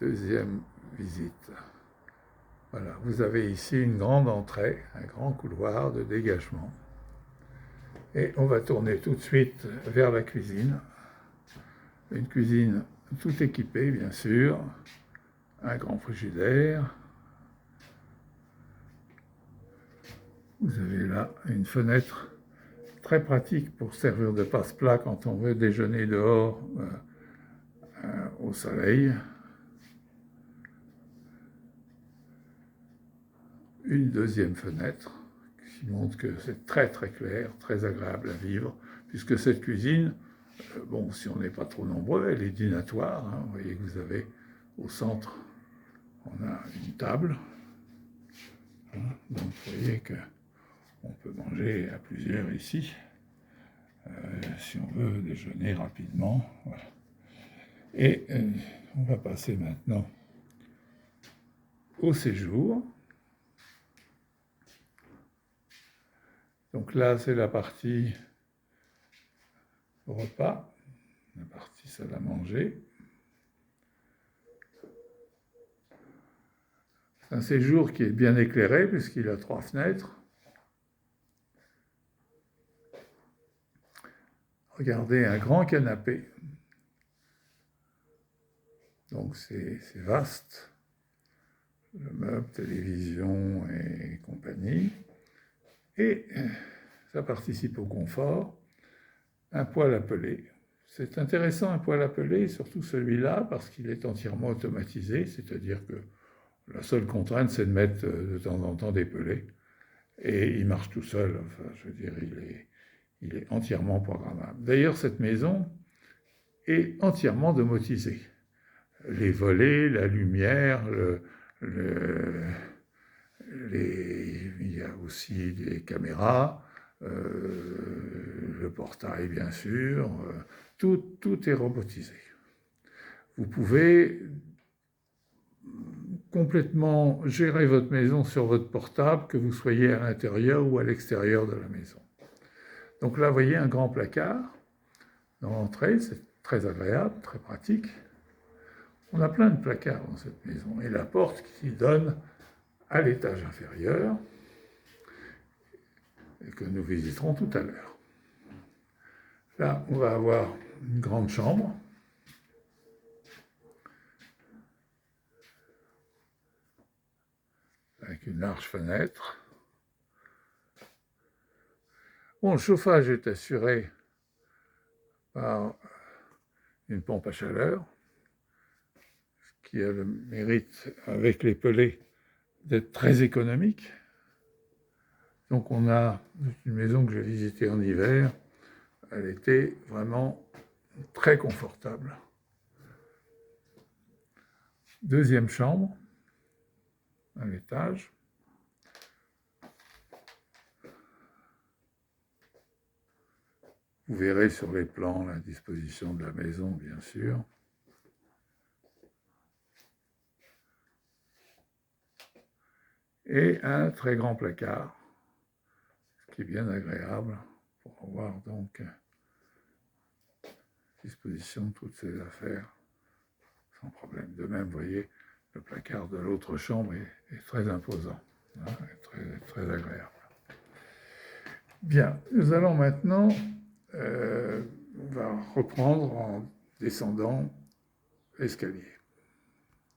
Deuxième visite. Voilà, vous avez ici une grande entrée, un grand couloir de dégagement. Et on va tourner tout de suite vers la cuisine. Une cuisine tout équipée, bien sûr. Un grand frigidaire. Vous avez là une fenêtre très pratique pour servir de passe-plat quand on veut déjeuner dehors au soleil. Une deuxième fenêtre qui montre que c'est très très clair, très agréable à vivre, puisque cette cuisine, bon, si on n'est pas trop nombreux, elle est dînatoire. Hein. Vous voyez que vous avez au centre, on a une table. Hein. Donc vous voyez qu'on peut manger à plusieurs ici, si on veut déjeuner rapidement. Voilà. Et on va passer maintenant au séjour. Donc là, c'est la partie repas, la partie salle à manger. C'est un séjour qui est bien éclairé puisqu'il a 3 fenêtres. Regardez, un grand canapé. Donc c'est vaste. Le meuble, télévision et compagnie. Et ça participe au confort. Un poêle à peler. C'est intéressant un poêle à peler, surtout celui-là, parce qu'il est entièrement automatisé, c'est-à-dire que la seule contrainte, c'est de mettre de temps en temps des pelés. Et il marche tout seul, enfin, je veux dire, il est entièrement programmable. D'ailleurs, cette maison est entièrement domotisée. Les volets, la lumière, il y a aussi des caméras, le portail bien sûr, tout est robotisé. Vous pouvez complètement gérer votre maison sur votre portable, que vous soyez à l'intérieur ou à l'extérieur de la maison. Donc là, vous voyez un grand placard dans l'entrée, c'est très agréable, très pratique. On a plein de placards dans cette maison, et la porte qui donne à l'étage inférieur, et que nous visiterons tout à l'heure. Là, on va avoir une grande chambre, avec une large fenêtre. Bon, le chauffage est assuré par une pompe à chaleur, ce qui a le mérite, avec les pelés, d'être très économique. Donc on a une maison que j'ai visitée en hiver, elle était vraiment très confortable. Deuxième chambre, à l'étage. Vous verrez sur les plans la disposition de la maison, bien sûr. Et un très grand placard, ce qui est bien agréable pour avoir donc disposition de toutes ces affaires sans problème. De même, vous voyez, le placard de l'autre chambre est très imposant, hein, très agréable. Bien, nous allons maintenant, on va reprendre en descendant l'escalier.